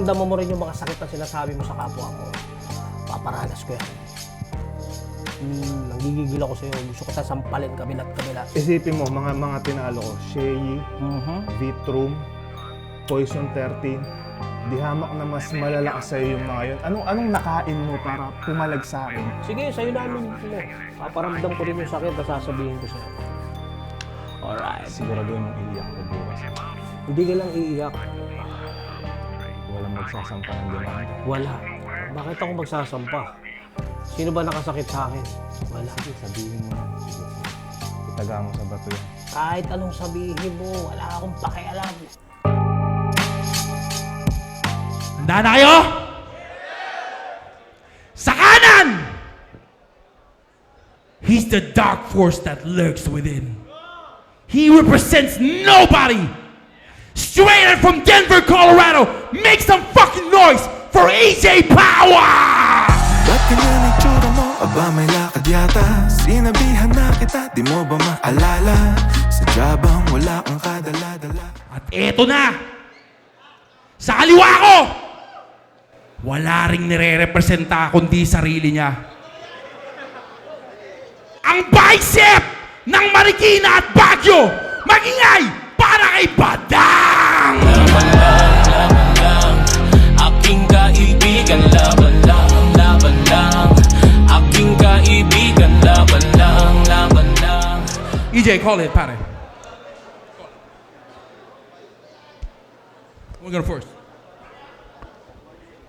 maramdaman mo rin yung mga sakit na sinasabi mo sa kapwa mo, paparanas ko yan. Nanggigigil ako sa'yo. Gusto ko sasampalin kabila't kabila. Isipin mo, mga tinalo ko, Shei, Vitrum, Poison 13, di hamak na mas malalakas sa'yo yung mga yun. Anong nakain mo para pumalag sa akin? Sige, sa'yo namin. Paparamdam ko rin yung sakit na sasabihin ko sa'yo. Alright. Siguraduhin mong iiyak ko bukas. Hindi ka lang iiyak. Walang magsasampa ng demanda. Wala. Bakit ako magsasampa? Sino ba nakasakit sa akin? Wala. Sabihin mo na. Itaga mo sa bato yan. Kahit anong sabihin mo, wala akong pakialam. Handa na kayo? Sa kanan! He's the dark force that lurks within. He represents nobody! Straight out from Denver, Colorado! Make some fucking noise for AJ Power! Ba't ganyan itsura mo? Aba may lakad yata. Sinabihan na kita, di mo ba maalala? Sa jabang wala kang kadala-dala. At eto na! Sa kaliwa ko! Wala ring nire-representa kundi sarili niya. Ang bicep ng Marikina at Baguio magingay para kay Badang! Laban lang, aking kaibigan. Laban lang, aking kaibigan. Laban lang. EJ, call it, pare. We'll go first.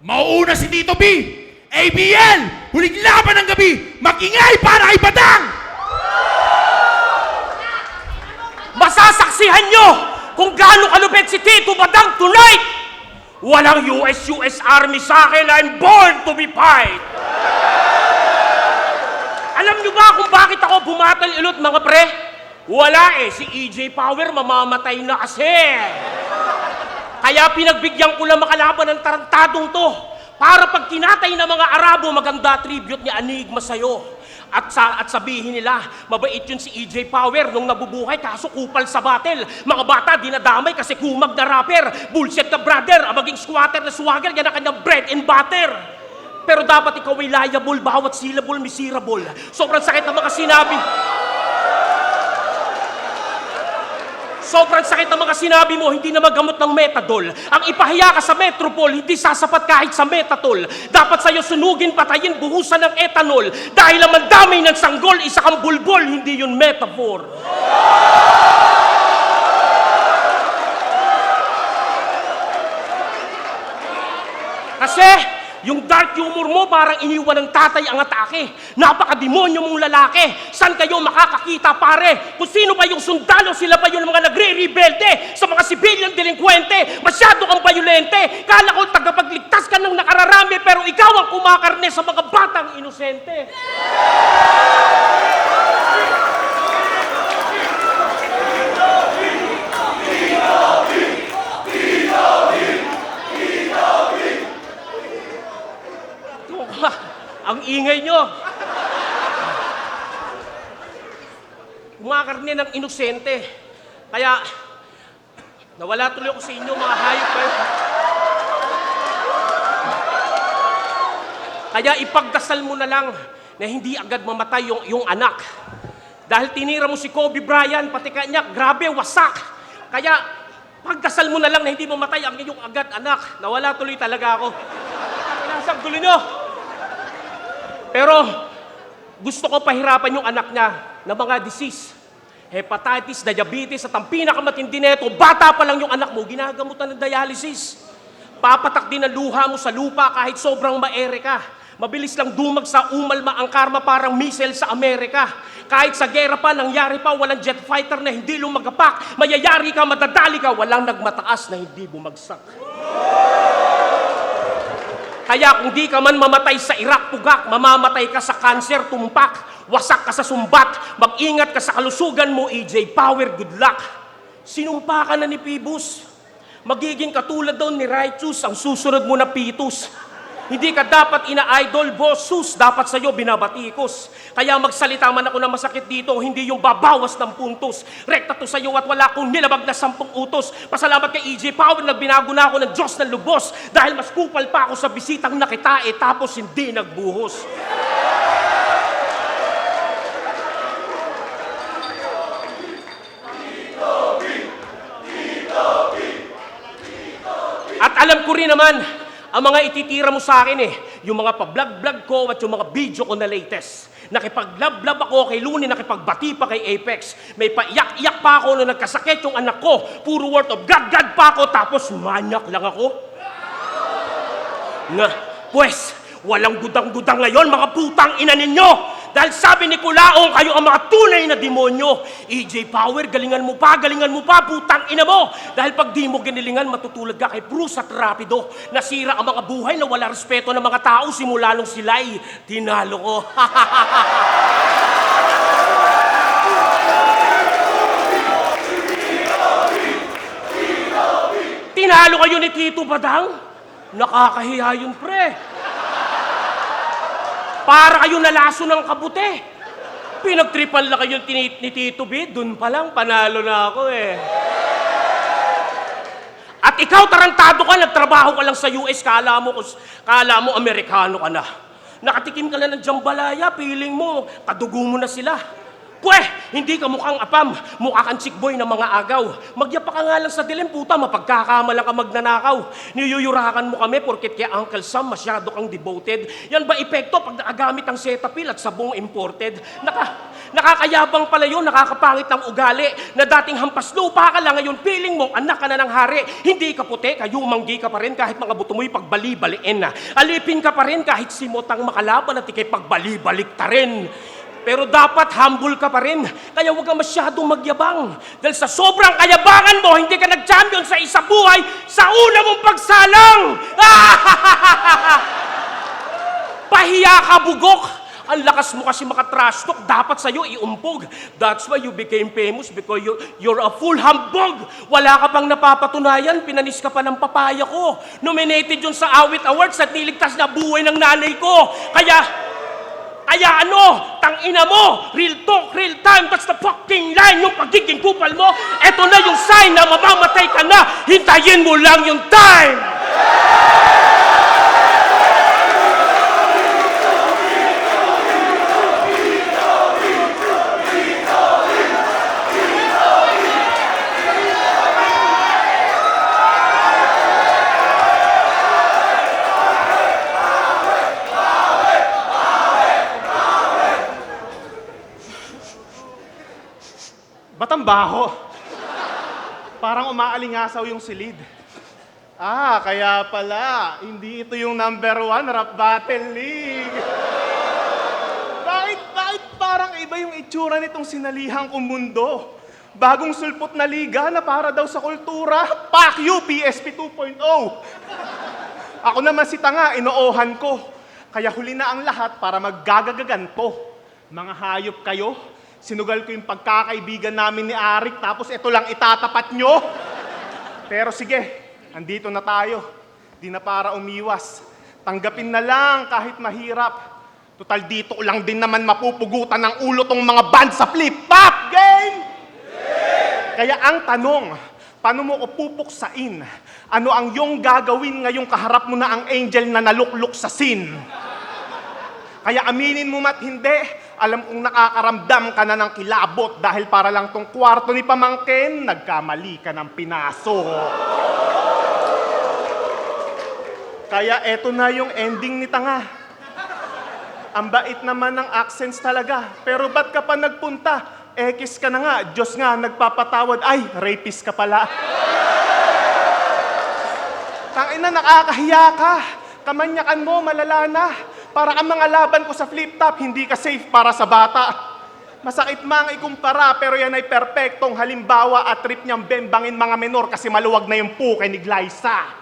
Mauuna si Tito B! ABL! Huling laban ng gabi! Magingay para kay Badang! Masasaksihan nyo kung gaano kalupit si Tito Badang tonight! Walang US Army sa akin. I'm born to be fight! Alam nyo ba kung bakit ako bumatal ilot, mga pre? Wala si EJ Power mamamatay na kasi. Kaya pinagbigyan ko lang makalaban ng tarantadong to para pag tinatay ng mga Arabo, maganda tribute ni Enigma sa'yo. At sabihin nila, mabait yun si EJ Power nung nabubuhay kaso kupal sa battle. Mga bata, dinadamay kasi kumag na rapper. Bullshit na brother, ang maging squatter na swagger, yan ang kanyang bread and butter. Pero dapat ikaw ay liable, bawat syllable miserable. Sobrang sakit ng mga sinabi. Sobrang sakit ng mga sinabi mo, hindi na magamot ng Metadol. Ang ipahiya ka sa Metropol, hindi sasapat kahit sa Metatol. Dapat sa'yo sunugin, patayin, buhusan ng ethanol. Dahil ang mandamay ng sanggol, isa kang bulbol, hindi yun metaphor. Kasi, yung dark humor mo parang iniwan ng tatay ang atake. Napaka-demonyo mong lalaki. San kayo makakakita, pare? Kung sino ba yung sundalo, sila ba yung mga nagre-rebelde sa mga civilian delinkwente? Masyado kang bayolente. Kala ko tagapagligtas ka ng nakararami, pero ikaw ang kumakarne sa mga batang inosente. Ang ingay nyo. Kumakarne ng inosente. Kaya, nawala tuloy ako sa inyo, mga hayop kayo. Kaya ipagdasal mo na lang na hindi agad mamatay yung anak. Dahil tinira mo si Kobe Bryant, pati kanya, grabe, wasak. Kaya, pagdasal mo na lang na hindi mamatay ang iyong agad anak. Nawala tuloy talaga ako. Nasang gulo nyo. Pero gusto ko pahirapan yung anak niya na mga disease. Hepatitis, diabetes, at ang pinakamatindi nito, bata pa lang yung anak mo, ginagamutan ng dialysis. Papatak din ang luha mo sa lupa kahit sobrang maere ka. Mabilis lang dumag sa umalma ang karma parang missile sa Amerika. Kahit sa gera pa, nangyari pa, walang jet fighter na hindi lumagapak. Mayayari ka, madadali ka, walang nagmataas na hindi bumagsak. Kaya kung di ka man mamatay sa Iraq, pugak, mamamatay ka sa cancer, tumpak, wasak ka sa sumbat, mag-ingat ka sa kalusugan mo, EJ Power, good luck. Sinumpa ka na ni Phoebus. Magiging katulad daw ni Righteous, ang susunod mo na Pitus. Hindi ka dapat ina-idol, bossus. Dapat sa'yo binabatikos. Kaya magsalita man ako na masakit dito, hindi yung babawas ng puntos. Rekta to sa'yo at wala akong nilabag na 10 utos. Pasalamat kay EJ Power, nagbinago na ako ng Diyos ng lubos. Dahil mas kupal pa ako sa bisitang nakitae, tapos hindi nagbuhos. At alam ko rin naman, ang mga ititira mo sa akin yung mga pa-vlog-vlog ko at yung mga video ko na latest. Nakipag-love-love ako kay Looney, nakipagbati pa kay Apex. May paiyak-iyak pa ako nung nagkasakit yung anak ko. Puro word of God-God pa ako, tapos manyak lang ako. Nga, pues, walang gudang-gudang ngayon, mga putang ina ninyo! Dahil sabi ni Kulaong, kayo ang mga tunay na demonyo. EJ Power, galingan mo pa, putang ina mo. Dahil pag di mo ginilingan, matutulad ka kay Bruce at Rapido. Nasira ang mga buhay na wala respeto ng mga tao simula nung sila'y tinalo ko. Tinalo kayo ni Tito Badang? Nakakahiya yun, pre. Para kayo nalaso ng kabute. Pinagtripan lang kayo ni Tito B, dun pa lang, panalo na ako At ikaw, tarantado ka, nagtrabaho ka lang sa US, kala mo Amerikano ka na. Nakatikim ka lang ng jambalaya, feeling mo, kadugo mo na sila. Pweh, hindi ka mukhang apam, mukha kang chickboy ng mga agaw. Magyapa ka nga lang sa dilim, puta, mapagkakamalang ka magnanakaw. Niyuyurakan mo kami porket kay Uncle Sam masyado kang devoted. Yan ba epekto pag nakagamit ang Cetaphil at sabong imported? Nakakayabang pala yun, nakakapangit ng ugali, na dating hampas lupa ka lang ngayon, feeling mo, anak ka na ng hari. Hindi ka puti, kayumanggi ka pa rin kahit mga buto mo'y pagbali-baliin na. Alipin ka pa rin kahit simotang makalaban at ikay pagbali-balik ta rin. Pero dapat humble ka pa rin. Kaya huwag ka masyadong magyabang. Dahil sa sobrang kayabangan mo, hindi ka nag-champion sa isa buhay sa una mong pagsalang! Pahiya ka, bugok! Ang lakas mo kasi makatrash talk, dapat sa'yo iumpog. That's why you became famous, because you're a full humbug. Wala ka pang napapatunayan, pinanis ka pa ng papaya ko. Nominated yun sa Awit Awards at niligtas na buhay ng nanay ko. Kaya ano, tangina mo, real talk, real time, that's the fucking line, yung pagiging kupal mo, eto na yung sign na mamamatay ka na, hintayin mo lang yung time! Ba't ang baho? Parang umaalingasaw yung silid. Kaya pala, hindi ito yung number 1 rap battle league. Bakit parang iba yung itsura nitong sinalihan kong mundo? Bagong sulpot na liga na para daw sa kultura. Fuck you, PSP 2.0! Ako naman si tanga, inoohan ko. Kaya huli na ang lahat para maggagagaganto. Mga hayop kayo, sinugal ko yung pagkakaibigan namin ni Arik, tapos ito lang itatapat nyo. Pero sige, andito na tayo. Di na para umiwas. Tanggapin na lang kahit mahirap. Total dito ko lang din naman mapupugutan ng ulo tong mga band sa flip-flop game! Kaya ang tanong, paano mo ko pupuksain? Ano ang iyong gagawin ngayong kaharap mo na ang angel na nalukluk sa sin? Kaya aminin mo mat hindi, alam kong nakakaramdam ka na ng kilabot dahil para lang tong kwarto ni Pamangkin, nagkamali ka ng pinaso. Kaya eto na yung ending ni Tanga. Ang bait naman ng accents talaga, pero ba't ka pa nagpunta? Ekis ka na nga, Diyos nga nagpapatawad, ay, rapist ka pala. Tangina, nakakahiya ka. Kamanyakan mo, malala na. Para ang mga laban ko sa flip-top, hindi ka safe para sa bata. Masakit mang ikumpara, pero yan ay perpektong halimbawa at trip niyang bembangin mga menor kasi maluwag na yung puke ni Glyza.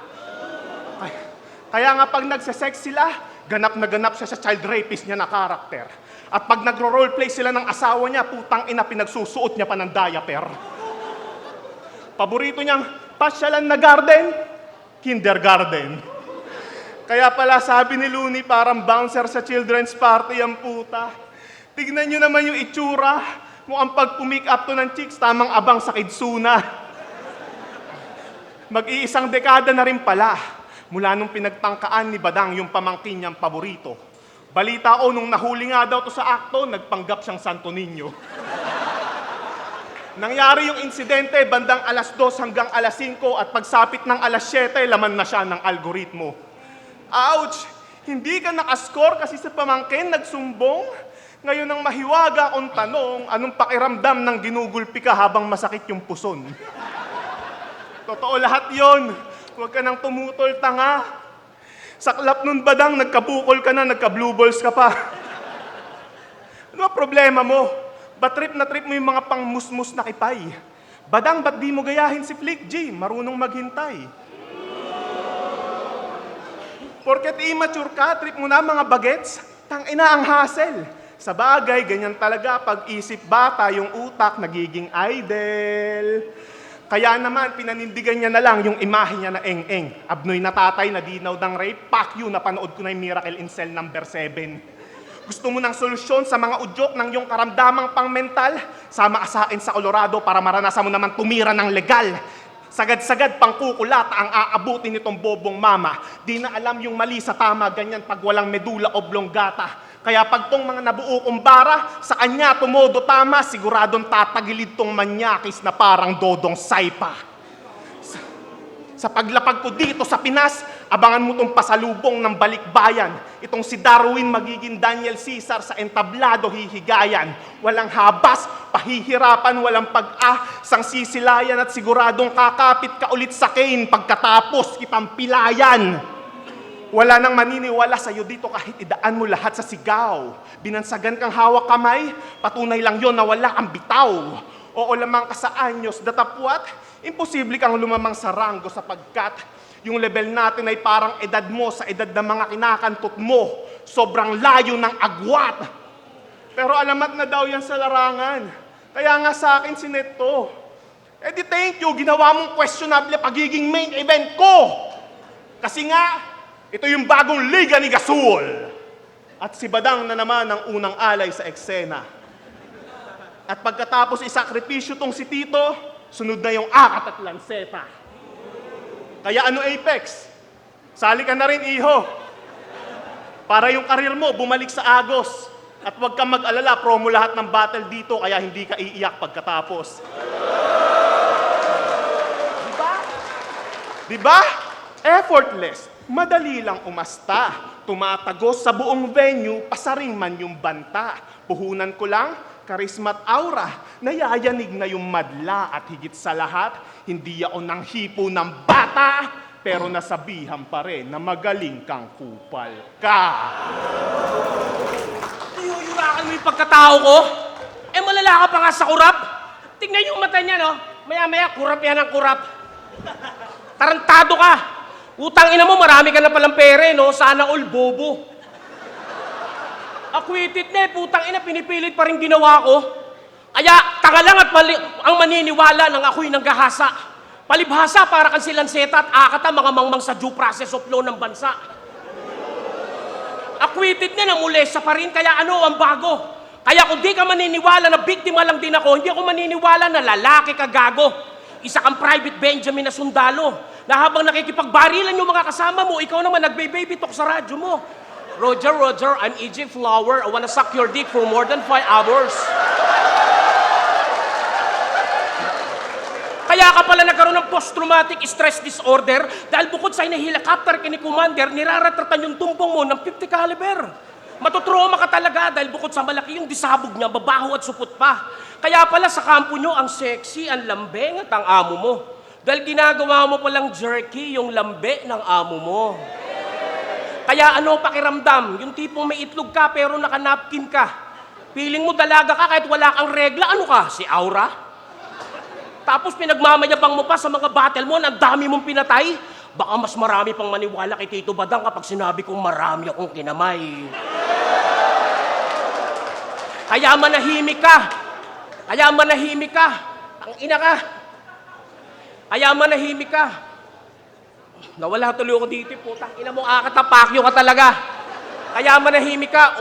Kaya nga pag nagsasex sila, ganap na ganap siya sa child rapist niya na karakter. At pag nagro-roleplay sila ng asawa niya, putang ina, pinagsusuot niya pa ng diaper. Paborito niyang pasyalan na garden, kindergarten. Kaya pala sabi ni Looney, parang bouncer sa children's party ang puta. Tignan nyo naman yung itsura. Mukhang pag pumick up to ng chicks, tamang abang sa kidsuna. Mag-iisang dekada na rin pala mula nung pinagtangkaan ni Badang yung pamangkin niyang paborito. Balita ko nung nahuli nga daw to sa akto, nagpanggap siyang Santo Niño. Nangyari yung insidente bandang alas 2 hanggang alas 5 at pagsapit ng alas 7, laman na siya ng algoritmo. Ouch! Hindi ka nakascore kasi sa pamangkin nagsumbong? Ngayon ang mahiwaga akong tanong, anong pakiramdam ng ginugulpi ka habang masakit yung puson? Totoo lahat yon. Huwag ka nang tumutol, tanga. Saklap nun Badang, nagkabukol ka na, nagka-blue balls ka pa. Ano ang problema mo? Ba't trip na trip mo yung mga pangmusmus na kipay? Badang, ba't di mo gayahin si Flick G? Marunong maghintay. Porket immature ka, trip mo na mga bagets, tangina ang hassle. Sa bagay, ganyan talaga pag isip bata, yung utak nagiging idle. Kaya naman, pinanindigan niya na lang yung imahe niya na eng-eng. Abnoy na tatay na dinaw ng rape, fuck you, napanood ko na yung Miracle in Cell number 7. Gusto mo ng solusyon sa mga udyok ng iyong karamdamang pang-mental? Sama ka sa akin sa Colorado para maranasan mo naman tumira ng legal. Sagad-sagad pang kukulat ang aabutin nitong bobong mama. Di na alam yung mali sa tama, ganyan pag walang medula oblongata. Kaya pag tong mga nabuo kong bara, sa kanya tumodo tama, siguradong tatagilid tong manyakis na parang dodong saipa. Sa paglapag ko dito sa Pinas, abangan mo tong pasalubong ng balikbayan. Itong si Darwin magiging Daniel Caesar sa entablado hihigayan. Walang habas, pahihirapan, walang sang sisilayan at siguradong kakapit ka ulit sa Kane pagkatapos kitang pilayan. Wala nang maniniwala sa'yo dito kahit idaan mo lahat sa sigaw. Binansagan kang hawak kamay, patunay lang yon na wala kang bitaw. Oo lamang ka sa anyos, datapwat, imposible kang lumamang sa ranggo sapagkat yung level natin ay parang edad mo sa edad ng mga kinakantot mo. Sobrang layo ng agwat. Pero alamat na daw yan sa larangan. Kaya nga sa akin sineto. Eh di thank you, ginawa mong questionable pagiging main event ko. Kasi nga, ito yung bagong Liga ni Gasol. At si Badang na naman ang unang alay sa eksena. At pagkatapos isakripisyo tong si Tito, sunod na yung akat at lanseta. Kaya ano Apex? Sali ka na rin, iho. Para yung karir mo bumalik sa agos. At huwag kang mag-alala, promo lahat ng battle dito, kaya hindi ka iiyak pagkatapos. Diba? Effortless. Madali lang umasta. Tumatagos sa buong venue, pasaring man yung banta. Puhunan ko lang, karisma at aura, nayayanig na yung madla at higit sa lahat, hindi ako nang hipo ng bata, pero nasabihan pa rin na magaling kang kupal ka. Yuyurakan mo yung pagkatao ko? Eh malala ka pa nga sa kurap. Tingnan yung mata niya, no? Maya-maya, kurap yan ang kurap. Tarantado ka. Utang ina mo, marami ka na palang pere, no? Sana all bobo. Acquitted na eh, putang ina, pinipilit pa rin ginawa ko. Kaya, tanga lang at ang maniniwala ng ako'y nanggahasa. Palibhasa para kan silang seta at akata mga mangmang sa due process of law ng bansa. Acquitted na, namulesa pa rin, kaya ano ang bago? Kaya kung di ka maniniwala na biktima lang din ako, hindi ako maniniwala na lalaki ka gago. Isa kang Private Benjamin na sundalo. Na habang nakikipagbarilan yung mga kasama mo, ikaw naman nagbe-baby talk sa radyo mo. Roger, I'm EJ Flower. I wanna suck your dick for more than 5 hours. Kaya ka pala nagkaroon ng post-traumatic stress disorder dahil bukod sa helicopter ka ni Commander, niraratratan yung tumpong mo ng 50 caliber. Matutroma ka talaga dahil bukod sa malaki yung disabog niya, babaho at supot pa. Kaya pala sa kampo nyo, ang sexy, ang lambeng at ang amo mo. Dahil ginagawa mo palang jerky yung lambe ng amo mo. Kaya ano pakiramdam? Yung tipong may itlog ka pero naka-napkin ka. Piling mo dalaga ka kahit wala kang regla. Ano ka? Si Aura? Tapos pinagmamayabang mo pa sa mga battle mo na ang dami mong pinatay. Baka mas marami pang maniwala kay Tito Badang kapag sinabi kong marami akong kinamay. Kaya manahimik ka. Kaya manahimik ka. Ang ina ka. Kaya manahimik ka. Nawala tuloy ako dito, putang ina mo, akatapakyo ka talaga. Kaya manahimik ka.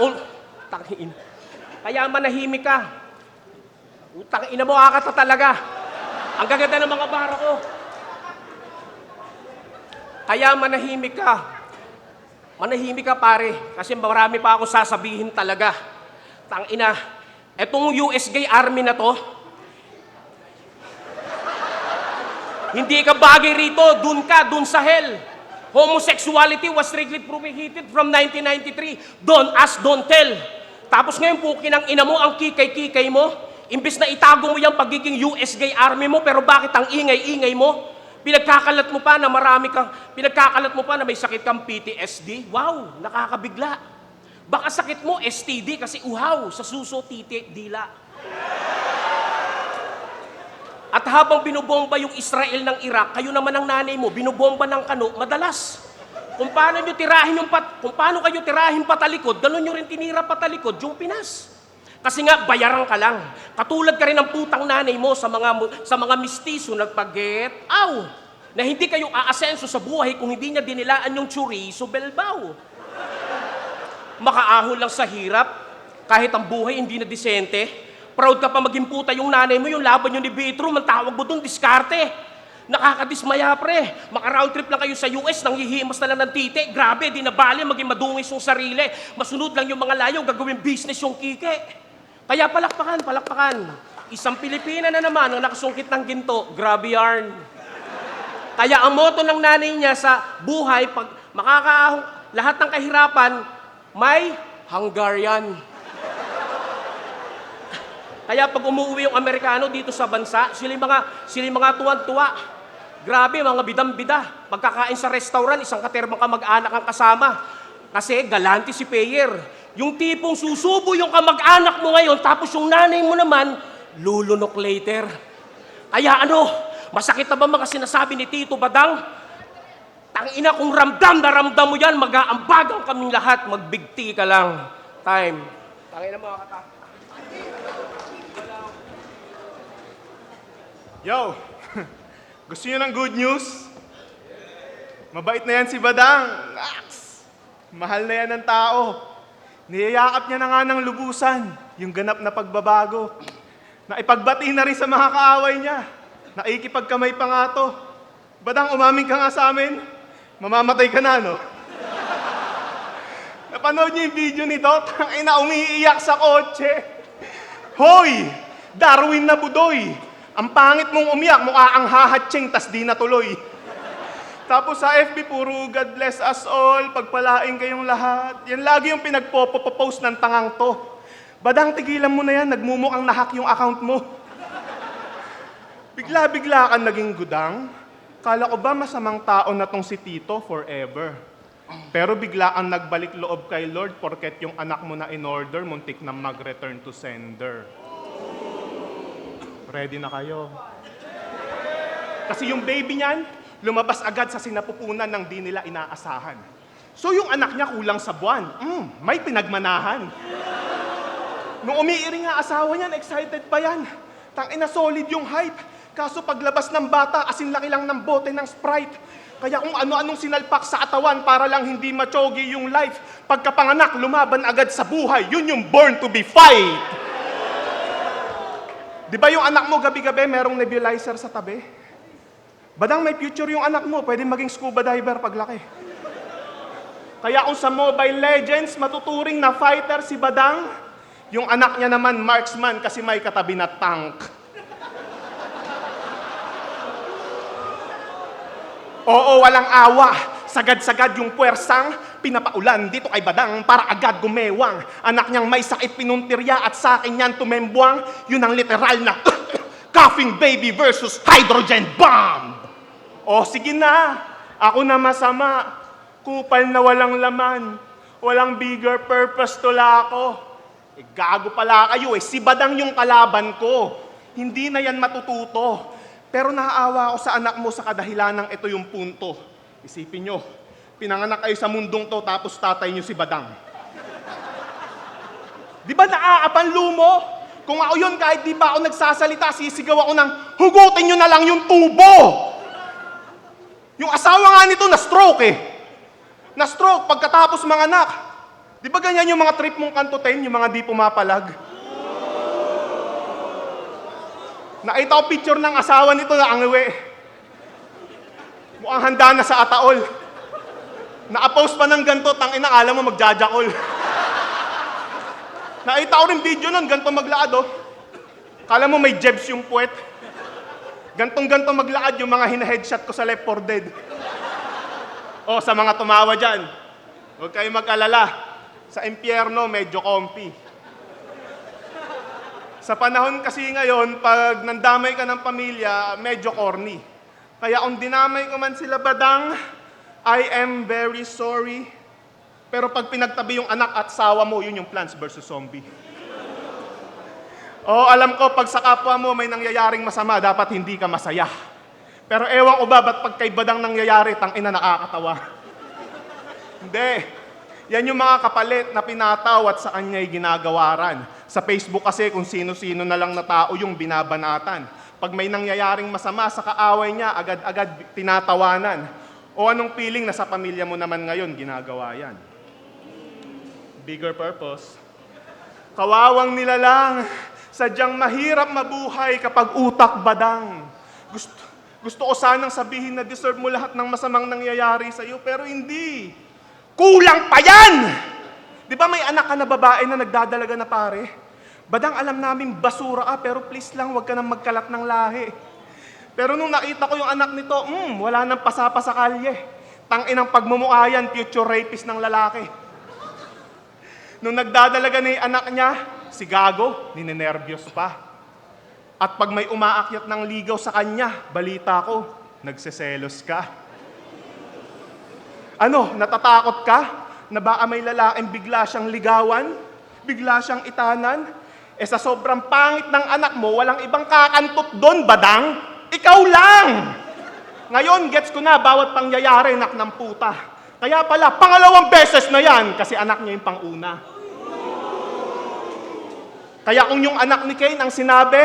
Tangin. Kaya manahimik ka. Putang ina mo, akata talaga. Ang gaganda ng mga bara ko. Kaya manahimik ka. Manahimik ka, pare. Kasi marami pa ako sasabihin talaga. Tangina, etong US Gay Army na to, hindi ka bagay rito, dun ka, dun sa hell. Homosexuality was strictly prohibited from 1993. Don't ask, don't tell. Tapos ngayon, pukin ang ina mo, ang kikay-kikay mo. Imbis na itago mo yung pagiging US Gay Army mo, pero bakit ang ingay-ingay mo? Pinagkakalat mo pa na pinagkakalat mo pa na may sakit kang PTSD. Wow, nakakabigla. Baka sakit mo STD kasi uhaw sa suso, titi, dila. At habang binobomba yung Israel ng Iraq, kayo naman ang nanay mo, binobomba ng kano, madalas. Kung paano kayo tirahin patalikod, ganun nyo rin tinira patalikod yung Pinas. Kasi nga, bayaran ka lang. Katulad ka rin ng putang nanay mo sa mga mistiso nagpag-get na hindi kayo aasenso sa buhay kung hindi niya dinilaan yung chorizo belbaw. Makaahon lang sa hirap, kahit ang buhay hindi na disente. Proud ka pa maging puta yung nanay mo, yung laban yung ni Bitro, ang tawag mo doon, diskarte. Nakakadismaya, pre. Maka-round trip lang kayo sa US, nang hihimas na lang ng titi. Grabe, di na bali, maging madungis yung sarili. Masunod lang yung mga layaw, gagawin business yung kike. Kaya palakpakan, palakpakan. Isang Pilipina na naman ang nakasungkit ng ginto. Grabe yarn. Kaya ang motto ng nanay niya sa buhay, pag makakaahong lahat ng kahirapan, may Hungarian. Kaya pag umuwi yung Amerikano dito sa bansa, sila yung mga tuwan-tuwa. Grabe, mga bidang-bida. Pagkakain sa restaurant, isang katerbang kamag-anak ang kasama. Kasi galante si Payer. Yung tipong susubo yung kamag-anak mo ngayon, tapos yung nanay mo naman, lulunok later. Kaya masakit na ba mga sinasabi ni Tito Badang? Tangina, kung ramdam na ramdam mo yan, mag-aambagang kaming lahat, magbigti ka lang. Time. Tangina mga kata. Yo! Gusto niyo ng good news? Mabait na yan si Badang. Naks! Mahal na yan ng tao. Niyayakap niya na nga ng lubusan yung ganap na pagbabago. Naipagbati na rin sa mga kaaway niya. Naikipagkamay pa nga to. Badang, umamin ka nga sa amin. Mamamatay ka na, no? Napanood niyo yung video nito? Tangina, umiiyak sa kotse. Hoy! Darwin na budoy! Ang pangit mong umiyak, mukha ang hahatsing, tas di natuloy. Tapos sa FB, puro God bless us all, pagpalain kayong lahat. Yan lagi yung pinagpo-post ng tangang to. Badang, tigilan mo na yan, nagmumukhang nahack yung account mo. Bigla-bigla ka naging gudang. Kala ko ba masamang tao na tong si Tito forever? Pero bigla ang nagbalik loob kay Lord porket yung anak mo na in-order, muntik na mag-return to sender. Ready na kayo? Kasi yung baby niyan, lumabas agad sa sinapupunan ng di nila inaasahan. So yung anak niya kulang sa buwan. May pinagmanahan. Nung umiiring nga asawa niyan, excited pa yan. Tangina, solid yung hype. Kaso paglabas ng bata, asin laki lang ng bote ng Sprite. Kaya kung ano-anong sinalpak sa atawan para lang hindi machogi yung life, pagkapanganak, lumaban agad sa buhay. Yun yung born to be fight. Di ba yung anak mo gabi-gabi merong nebulizer sa tabi? Badang, may future yung anak mo, pwede maging scuba diver paglaki. Kaya kung sa Mobile Legends, matuturing na fighter si Badang, yung anak niya naman marksman kasi may katabi na tank. Oo, walang awa. Sagad-sagad yung puwersang pinapaulan dito kay Badang para agad gumewang. Anak niyang may sakit pinuntirya at sa akin yan tumembuang. Yun ang literal na coughing baby versus hydrogen bomb. O sige na, ako na masama. Kupal na walang laman. Walang bigger purpose tula ako. Gago pala kayo si Badang yung kalaban ko. Hindi na yan matututo. Pero naaawa ako sa anak mo sa kadahilanang ito yung punto. Isipin nyo, pinanganak kayo sa mundong to tapos tatay nyo si Badang. Di ba naaapanlo mo? Kung ako yun, kahit di pa ako nagsasalita, sisigaw ako ng, hugutin nyo na lang yung tubo! Yung asawa nga nito na-stroke eh. Na-stroke pagkatapos mga anak. Di ba ganyan yung mga trip mong kantutin, yung mga di pumapalag? Nakita ko picture ng asawa nito na angiwi. Mukhang handa na sa ataol. Naka-post pa ng ganito, tangina, alam mo magjajakol. Nakita ko rin video nun, ganito maglaad oh. Kala mo may jebs yung puwet. Gantong-ganto maglaad yung mga hina-headshot ko sa Left 4 Dead. O, sa mga tumawa dyan, huwag kayo mag-alala. Sa impyerno, medyo comfy. Sa panahon kasi ngayon, pag nandamay ka ng pamilya, medyo corny. Kaya kung dinamay ko man sila badang, I am very sorry. Pero pag pinagtabi yung anak at sawa mo, yun yung Plants vs. Zombie. Oo, alam ko, pag sa kapwa mo may nangyayaring masama, dapat hindi ka masaya. Pero ewan ko ba, ba't pag kay badang nangyayari, tangina nakakatawa? Hindi. Yan yung mga kapalit na pinataw at sa kanya'y ginagawaran. Sa Facebook kasi, kung sino-sino na lang na tao yung binabanatan. Pag may nangyayaring masama sa kaaway niya, agad-agad tinatawanan. O anong feeling na sa pamilya mo naman ngayon, ginagawa yan? Bigger purpose. Kawawang nilalang. Sadyang mahirap mabuhay kapag utak badang. Gusto ko sanang sabihin na deserve mo lahat ng masamang nangyayari sa'yo, pero hindi. Kulang pa yan! Di ba may anak ka na babae na nagdadalaga na pare? Badang alam namin basura ka, pero please lang, wag ka nang magkalat ng lahi. Pero nung nakita ko yung anak nito, wala nang pasapa sa kalye. Tanginang pagmumukha yan, future rapist ng lalaki. Nung nagdadalaga na yung anak niya, si Gago, ninenervyos pa. At pag may umaakyat ng ligaw sa kanya, balita ko, nagseselos ka. Ano, natatakot ka? Na baka may lalaking bigla siyang ligawan? Bigla siyang itanan? Eh sa sobrang pangit ng anak mo, walang ibang kakantot doon, badang? Ikaw lang! Ngayon, gets ko na, bawat pangyayari, nak ng puta. Kaya pala, pangalawang beses na yan, kasi anak niya yung panguna. Kaya kung yung anak ni Kane ang sinabi,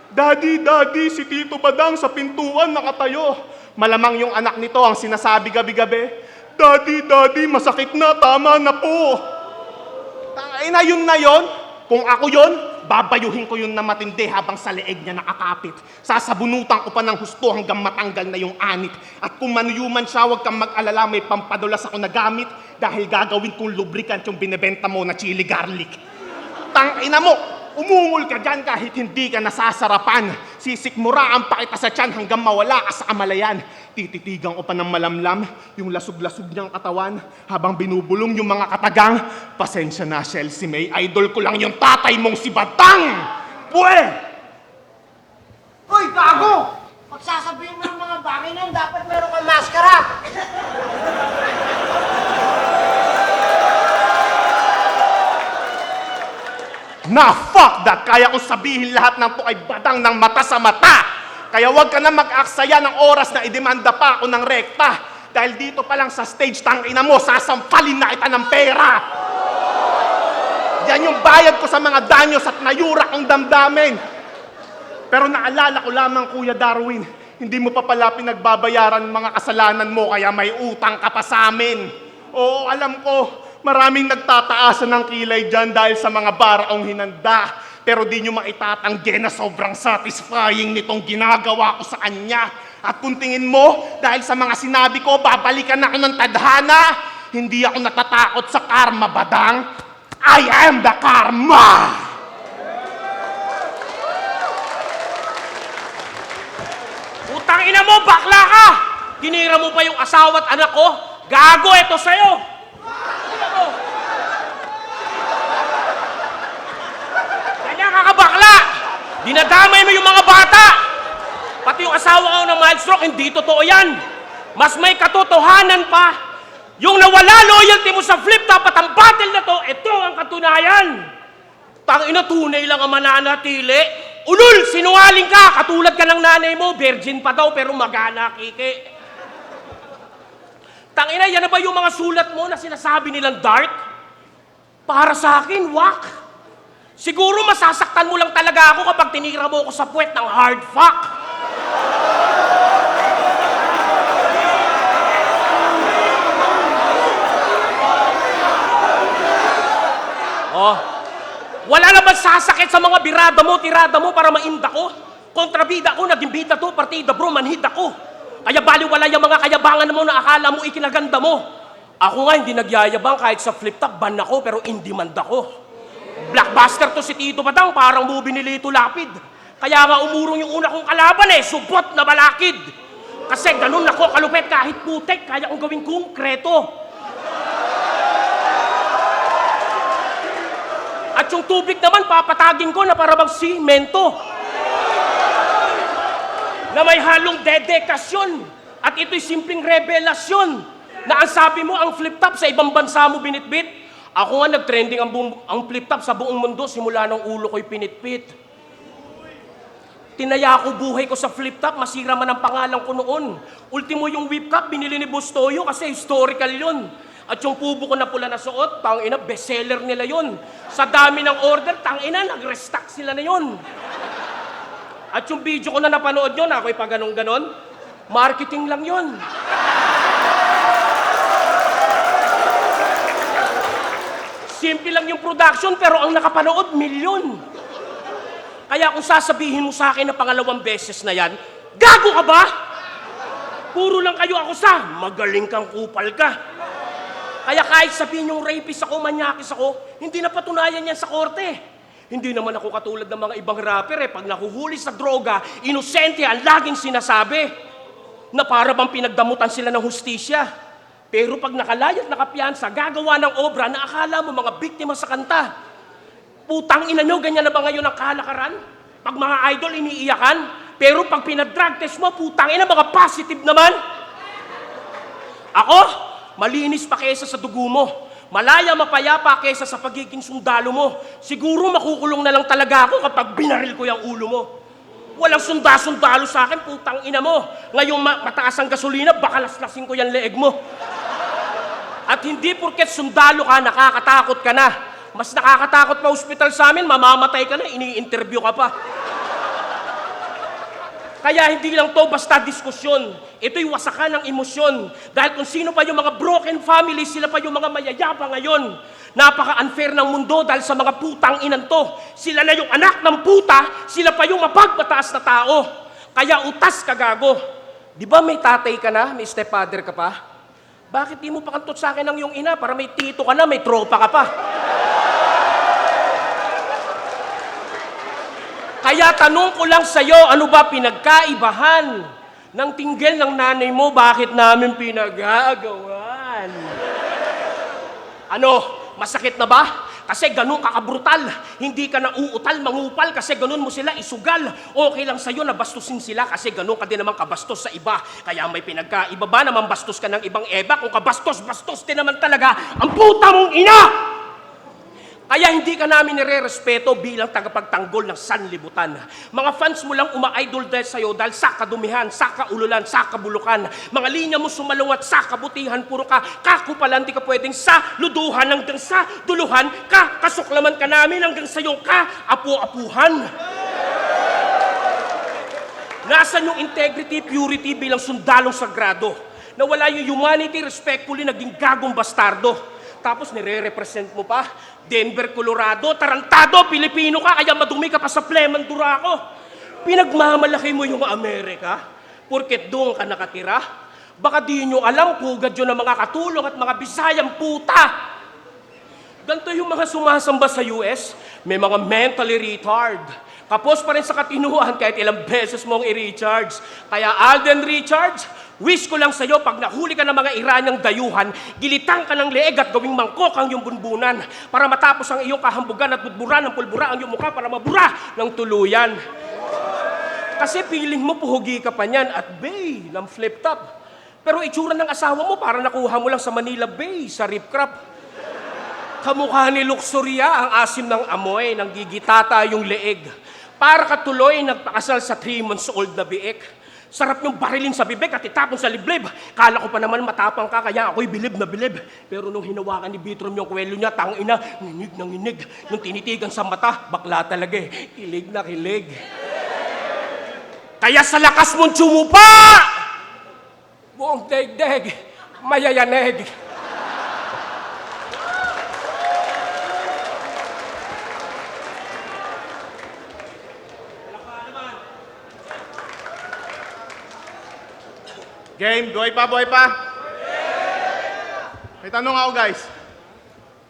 Daddy, Daddy, si Tito Badang sa pintuan nakatayo. Malamang yung anak nito ang sinasabi gabi-gabi, Daddy, Daddy, masakit na, tama na po. Tangay na yun. Kung ako yun, babayuhin ko yun na matindi habang sa leeg niya nakakapit. Sasabunutan ko pa ng husto hanggang matanggal na yung anit. At kung manuyuman siya, huwag kang mag-alala, may pampadulas ako na gamit dahil gagawin kong lubricant yung binibenta mo na chili garlic. Tangina mo, umungol ka dyan kahit hindi ka nasasarapan. Sisikmuraan pa kita sa tiyan hanggang mawala ka sa kamalayan. Tititigan ko pa ng malamlam yung lasog-lasog niyang katawan habang binubulong yung mga katagang. Pasensya na, Chelsea May. Idol ko lang yung tatay mong si Batang! Pwe! Uy, gago! Pagsasabihin mo ng mga bagay na yun, dapat meron kang maskara. Na fuck that! Kaya ko sabihin lahat ng to ay Badang ng mata sa mata! Kaya wag ka na mag-aksaya ng oras na idemanda pa ako ng rekta. Dahil dito pa lang sa stage, tangina mo, sasampalin na kita ng pera! Yan yung bayad ko sa mga danyos at nayura kong damdamin. Pero naalala ko lamang, Kuya Darwin, hindi mo pa pala pinagbabayaran mga kasalanan mo, kaya may utang ka pa sa amin. Oo, alam ko, maraming nagtataasan ng kilay dyan dahil sa mga baraong hinanda. Pero di nyo maitatanggi na sobrang satisfying nitong ginagawa ko sa kanya. At kung tingin mo, dahil sa mga sinabi ko, babalikan ako ng tadhana, hindi ako natatakot sa karma, Badang. I am the karma! Utang ina mo, bakla ka! Tinira mo pa yung asawa at anak ko? Gago, eto sa'yo! Ganyan ka kabakla! Dinadamay mo yung mga bata! Pati yung asawa ko ng mild stroke, hindi totoo yan! Mas may katotohanan pa! Yung nawala loyalty mo sa flip top at ang battle na to, ito ang katunayan! Tangina, tunay lang ang mananatili. Ulul, sinungaling ka! Katulad ka ng nanay mo, virgin pa daw pero magana kiki. Tangina, yan na ba yung mga sulat mo na sinasabi nilang dark? Para sa akin, wak. Siguro masasaktan mo lang talaga ako kapag tinira mo ako sa puwet ng hard fuck. Oh. Wala naman sasakit sa mga birada mo, tirada mo para mainda ko. Kontrabida ko, naging bida to, partida bro, manhid ako. Kaya baliwala yung mga kayabangan mo na akala mo ikinaganda mo. Ako nga hindi nagyayabang kahit sa flip top, ban ako pero in demand ako. Blockbuster to si Tito Badang, parang movie ni Lito Lapid. Kaya nga umurong yung una kong kalaban subot na balakid. Kasi ganun ako kalupet kahit putek, kaya kong gawing konkreto. At yung tubig naman, papatagin ko na para bang simento. Na may halong dedikasyon. At ito'y simpleng revelasyon. Na ang sabi mo, ang flip top sa ibang bansa mo binitbit. Ako nga nag-trending ang flip top sa buong mundo simula ng ulo ko'y pinitpit. Tinaya ko buhay ko sa flip top, masira man ang pangalan ko noon. Ultimo yung whip cup, binili ni Bustoyo kasi historical yun. At yung pubo ko na pula na suot, tangina, bestseller nila yun. Sa dami ng order, tangina, nag-restock sila na yun. At yung video ko na napanood yun, ako'y pa ganon-ganon, marketing lang yun. Simple lang yung production, pero ang nakapanood, milyon. Kaya kung sasabihin mo sa akin na pangalawang beses na yan, gago ka ba? Puro lang kayo ako sa, magaling kang kupal ka. Kaya kahit sabihin yung rapist ako, manyakis ako, hindi na patunayan yan sa korte. Hindi naman ako katulad ng mga ibang rapper pag nahuhuli sa droga, inosente ang laging sinasabi na para bang pinagdamutan sila ng hustisya. Pero pag nakalayat nakapiyansa, gagawa ng obra na akala mo mga biktima sa kanta. Putang ina nyo, ganyan na ba ngayon ang kalakaran? Pag mga idol iniiyakan, pero pag pinag-drug test mo, putang ina, mga positive naman. Ako, malinis pa kesa sa dugo mo. Malaya mapayapa kesa sa pagiging sundalo mo. Siguro makukulong na lang talaga ako kapag binaril ko yung ulo mo. Walang sundalo sa akin, putang ina mo. Ngayong mataas ang gasolina, baka laslasin ko yung leeg mo. At hindi porket sundalo ka, nakakatakot ka na. Mas nakakatakot pa hospital sa amin, mamamatay ka na, ini-interview ka pa. Kaya hindi lang to basta diskusyon. Ito'y wasakan ng emosyon. Dahil kung sino pa yung mga broken families, sila pa yung mga mayayapa ngayon. Napaka-unfair ng mundo dahil sa mga putang inan to. Sila na yung anak ng puta, sila pa yung mapagmataas na tao. Kaya utas ka gago. Di ba may tatay ka na, may stepfather ka pa? Bakit di mo pakantot sa akin ng iyong ina para may tito ka na, may tropa ka pa? Kaya tanong ko lang sa'yo, ano ba pinagkaibahan ng tinggel ng nanay mo, bakit namin pinagagawan? Ano, masakit na ba? Kasi ganun ka kabrutal. Hindi ka na uutal, mangupal kasi ganun mo sila isugal. Okay lang sa'yo na bastusin sila kasi ganun ka din naman kabastos sa iba. Kaya may pinagkaiba ba naman bastos ka ng ibang eba? Kung kabastos din naman talaga ang puta mong ina! Kaya hindi ka namin nire-respeto bilang tagapagtanggol ng sanlibutan. Mga fans mo lang uma-idol dahil sa'yo dahil sa kadumihan, sa kaululan, sa kabulukan. Mga linya mo sumalungat sa kabutihan, puro ka kakupalan, di ka pwedeng sa luduhan hanggang sa duluhan, kasuklaman ka namin hanggang sa iyong kaapu-apuhan. Nasaan yung integrity, purity bilang sundalong sagrado? Nawala yung humanity, respectfully, naging gagong bastardo. Tapos nire-represent mo pa, Denver, Colorado, tarantado, Pilipino ka, kaya madumi ka pa sa Pleman, Duraco. Pinagmamalaki mo yung Amerika, porket doon ka nakatira. Baka di nyo alam, pugad yun ng mga katulong at mga Bisayang puta. Ganito yung mga sumasamba sa US, may mga mentally retard. Kapos pa rin sa katinuan kahit ilang beses mong i-recharge. Kaya Alden Richards, wish ko lang sa'yo, pag nahuli ka ng mga Iranyang dayuhan, gilitang ka ng leeg at gawing mangkok ang iyong bunbunan para matapos ang iyong kahambugan at budbura ng pulbura ang iyong mukha para mabura ng tuluyan. Kasi feeling mo puhugi ka pa niyan at bay ng flip top. Pero itsura ng asawa mo para nakuha mo lang sa Manila Bay, sa Rip Crop. Kamukha ni Luxuria ang asim ng amoy, ng gigitata yung leeg. Para katuloy nagpakasal sa 3 months old na biik. Sarap yung barilin sa bibig at itapon sa liblib. Kala ko pa naman matapang ka, kaya ako'y bilib na bilib. Pero nung hinawakan ni Bitrom yung kwelo niya, tangina, nginig na nginig. Nung tinitigan sa mata, bakla talaga eh. Kilig na kilig. Kaya sa lakas mong tsumupa, buong daigdig, mayayanig. Game, buhay pa, buhay pa. May tanong ako guys.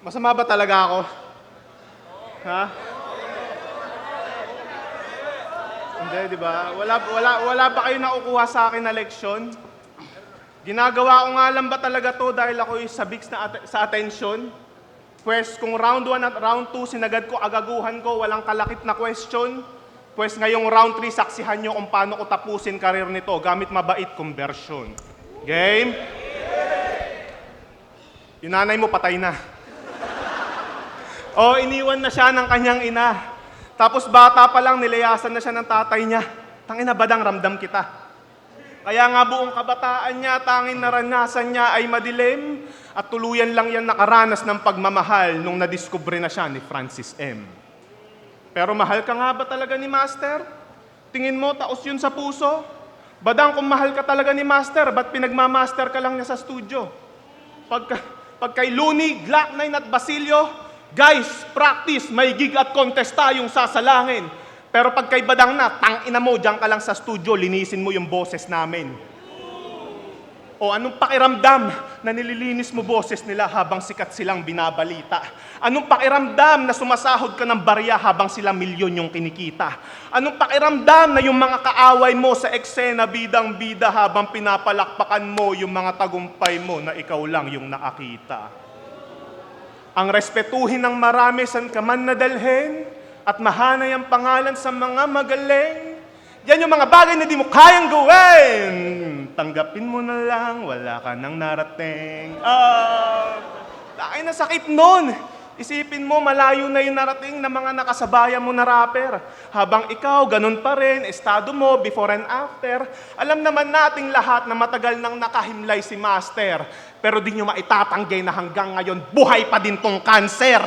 Masama ba talaga ako? Ha? Hindi, di ba? Wala ba kayo nakukuha sa akin na leksyon? Ginagawa ko nga lang ba talaga to dahil ako yung sabik sa atensyon? Pues kung round 1 at round 2 sinagad ko, agaguhan ko, walang kalakip na question. Pues ngayong round 3, saksihan nyo kung paano ko tapusin karir nito gamit mabait conversion. Game? Yung nanay mo patay na. O, iniwan na siya ng kanyang ina. Tapos bata pa lang, nilayasan na siya ng tatay niya. Tangina, badang ramdam kita. Kaya nga buong kabataan niya, tanging naranasan niya ay madilim at tuluyan lang yan nakaranas ng pagmamahal nung nadiskubre na siya ni Francis M. Pero mahal ka nga ba talaga ni Master? Tingin mo, taos yun sa puso? Badang kung mahal ka talaga ni Master, ba't pinagmamaster ka lang niya sa studio? Pag kay Looney, Glock 9 at Basilio, guys, practice, may gig at contest tayong sasalangin. Pero pag kay Badang na, tangina mo, diyan ka lang sa studio, linisin mo yung boses namin. O anong pakiramdam na nililinis mo boses nila habang sikat silang binabalita? Anong pakiramdam na sumasahod ka ng barya habang sila milyon yung kinikita? Anong pakiramdam na yung mga kaaway mo sa eksena bidang-bida habang pinapalakpakan mo yung mga tagumpay mo na ikaw lang yung nakakita? Ang respetuhin ng marami san ka man nadalhin at mahanay ang pangalan sa mga magaling. Yan yung mga bagay na di mo kayang gawin. Tanggapin mo na lang, wala ka nang narating. Dahil na sakit nun. Isipin mo, malayo na yung narating na mga nakasabayan mo na rapper. Habang ikaw, ganun pa rin, estado mo, before and after. Alam naman nating lahat na matagal nang nakahimlay si Master. Pero di nyo maitatanggay na hanggang ngayon, buhay pa din tong cancer.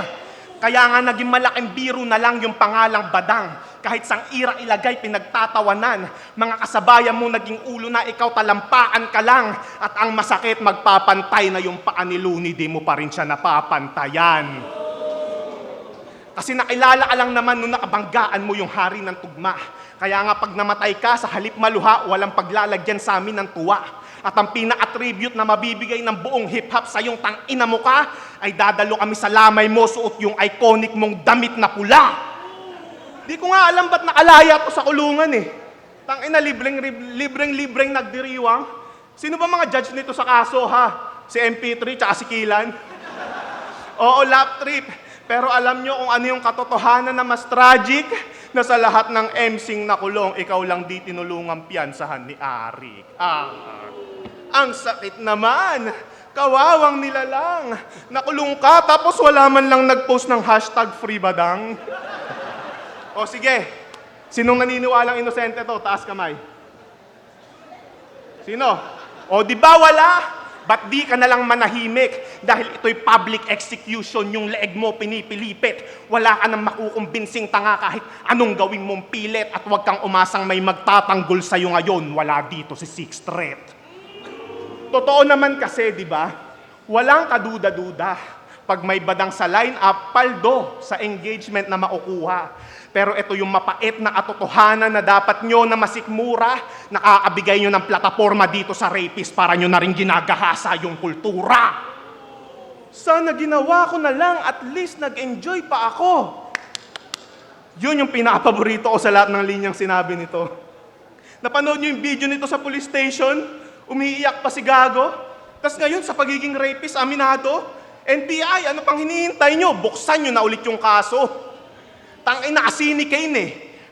Kaya nga naging malaking biro na lang yung pangalang Badang. Kahit sang ira ilagay, pinagtatawanan. Mga kasabayan mo naging ulo na, ikaw talampaan ka lang. At ang masakit, magpapantay na yung paa ni Looney, di mo pa rin siya napapantayan. Kasi nakilala ka lang naman nung nakabanggaan mo yung hari ng tugma. Kaya nga pag namatay ka, sa halip maluha, walang paglalagyan sa amin ng tuwa. At ang pina-attribute na mabibigay ng buong hip-hop sa iyong tang-ina mo ka, ay dadalo kami sa lamay mo, suot yung iconic mong damit na pula. Di ko nga alam ba't nakalaya ko sa kulungan eh. Tang-ina, libreng nagdiriwang. Sino ba mga judge nito sa kaso ha? Si MP3 tsaka si Kilan? Oo, lap trip. Pero alam nyo kung ano yung katotohanan na mas tragic na sa lahat ng MCing nakulong, ikaw lang di tinulungang piyansahan ni Arik. Ang sakit naman. Kawawang nilalang. Nakulong ka tapos wala man lang nag-post ng hashtag #FreeBadang. O sige, sinong naniniwalang inosente to? Taas kamay. Sino? O di ba wala? Ba't di ka nalang manahimik? Dahil ito'y public execution, yung leeg mo pinipilipit. Wala ka nang makukumbinsing tanga kahit anong gawin mong pilit. At huwag kang umasang may magtatanggol sa'yo ngayon. Wala dito si Sixth Threat. Totoo naman kasi, di ba? Walang kaduda-duda. Pag may Badang sa line-up, paldo sa engagement na makukuha. Pero ito yung mapait na katotohanan na dapat nyo na masikmura, nakakabigay nyo ng plataforma dito sa rapist para nyo na rin ginagahasa yung kultura. Sana ginawa ko na lang, at least nag-enjoy pa ako. Yun yung pinakapaborito ko sa lahat ng linyang sinabi nito. Napanood nyo yung video nito sa police station? Umiiyak pa si Gago? Tapos ngayon sa pagiging rapist, aminado? NBI, ano pang hinihintay nyo? Buksan nyo na ulit yung kaso. Tangina kasi ni Kane eh.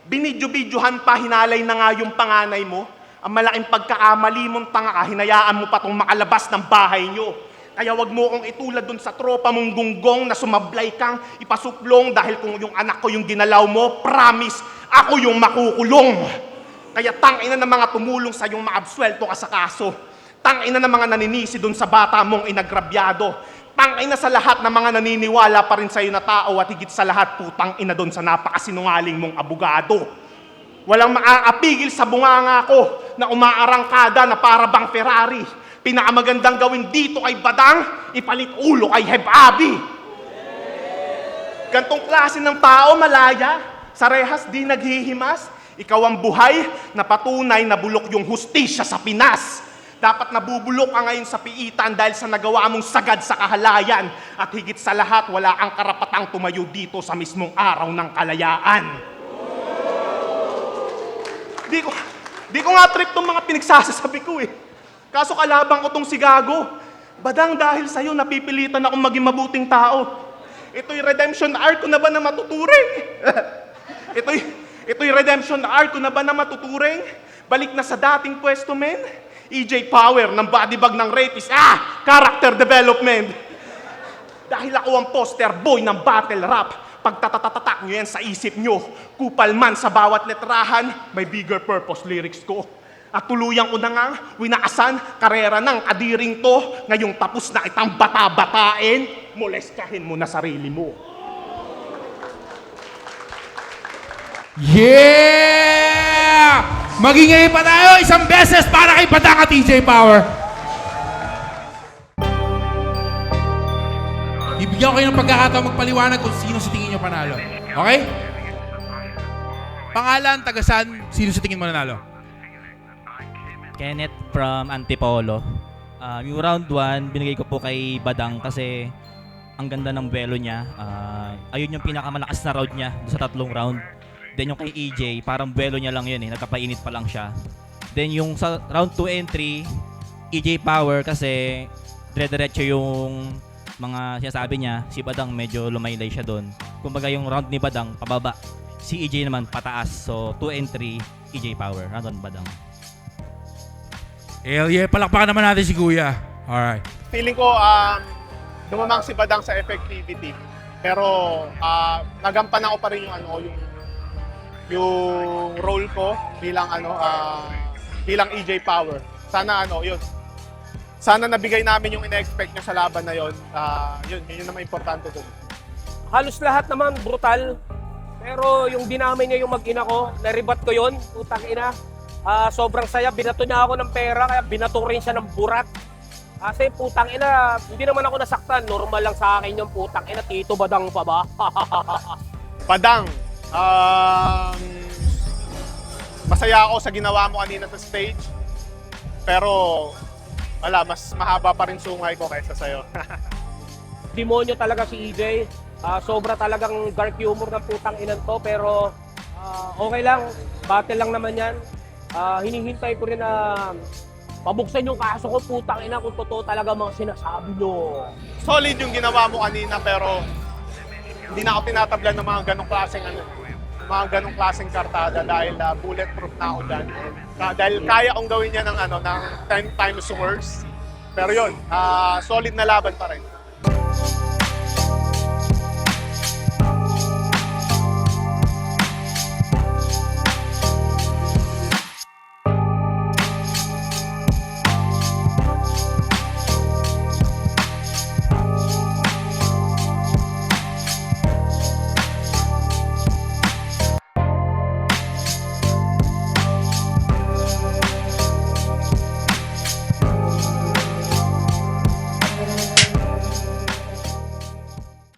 Binidyo-bidyohan pa, hinalay na nga yung panganay mo. Ang malaking pagkaamali mong tanga ka, hinayaan mo pa tong makalabas ng bahay nyo. Kaya wag mo kong itulad dun sa tropa mong gunggong na sumablay kang ipasuplong dahil kung yung anak ko yung ginalaw mo, promise, ako yung makukulong. Kaya tangina ng mga tumulong sa yung maabswelto ka sa kaso. Tangina ng mga naninisi dun sa bata mong inagrabyado. Tangina sa lahat ng mga naniniwala pa rin sa'yo na tao at higit sa lahat, putang ina doon sa napakasinungaling mong abogado. Walang makakapigil sa bunganga ko na umaarangkada na para bang Ferrari. Pinakamagandang gawin dito kay Badang, ipalit ulo kay Heb-Abi. Gantong klase ng tao, malaya, sa rehas di naghihimas. Ikaw ang buhay na patunay na bulok yung hustisya sa Pinas. Dapat nabubulok ka ngayon sa piitan dahil sa nagawa mong sagad sa kahalayan. At higit sa lahat, wala kang karapatang tumayo dito sa mismong araw ng kalayaan. Di ko nga trip tong mga pinagsasabi ko eh. Kaso kalabang ko tong si Gago. Badang dahil sa'yo, napipilitan akong maging mabuting tao. Ito'y redemption arc ko na ba na matuturing? Ito'y redemption arc ko na ba na matuturing? Balik na sa dating pwesto, men. EJ Power ng body bag ng rapist. Character development. Dahil ako ang poster boy ng battle rap. Pagtatatatak nyo yan sa isip nyo. Kupal man sa bawat letrahan, may bigger purpose lyrics ko. At tuluyan ko na nga, winaasan, karera ng kadiring to. Ngayong tapos na itang bata-batain, molestahin mo na sarili mo. Yeah! Magingay pa tayo isang beses para kay Badang at EJ Power. Bibigyan ko kayo ng pagkakataon magpaliwanag kung sino sa tingin nyo panalo. Okay? Pangalan, tagasan, sino sa tingin mo nanalo? Kenneth from Antipolo. Yung round 1, binigay ko po kay Badang kasi ang ganda ng buwelo niya. Ayun yung pinakamalakas na round niya sa 3 round. Then yung kay EJ, parang buwelo niya lang yun eh. Nagkapainit pa lang siya. Then yung sa round 2 and 3, EJ Power kasi dire-diretso yung mga sinasabi niya. Si Badang medyo lumaylay siya doon. Kumbaga yung round ni Badang, pababa. Si EJ naman, pataas. So 2 and 3, EJ Power. Round 1 Badang. Hell yeah, palakpakan naman natin si Kuya. Alright. Feeling ko, dumamang si Badang sa effectivity. Pero, nagampanan ko pa rin yung role ko bilang bilang EJ Power. Sana yun. Sana nabigay namin yung ina-expect nyo sa laban na yun. Yun naman importante dun. Halos lahat naman brutal. Pero yung dinamay niya yung mag-ina ko, naribat ko yun, putang ina. Sobrang saya, binato niya ako ng pera, kaya binato rin siya ng burat. Kasi putang ina, hindi naman ako nasaktan, normal lang sa akin yung putang ina, Tito Badang pa ba? Badang, masaya ako sa ginawa mo kanina sa stage. Pero, wala, mas mahaba pa rin sungay ko kaysa sa'yo. Demonyo talaga si EJ. Sobra talagang dark humor ng putang inan to, pero okay lang, battle lang naman yan. Hinihintay ko rin na pabuksan yung kaso ko, putang ina, kung totoo talaga mga sinasabi nyo. Solid yung ginawa mo kanina, pero hindi na ako tinatablan ng mga ganong klaseng kartada dahil bulletproof na ako dyan. Dahil kaya kong gawin yan ng 10 times worse. Pero yun, solid na laban pa rin.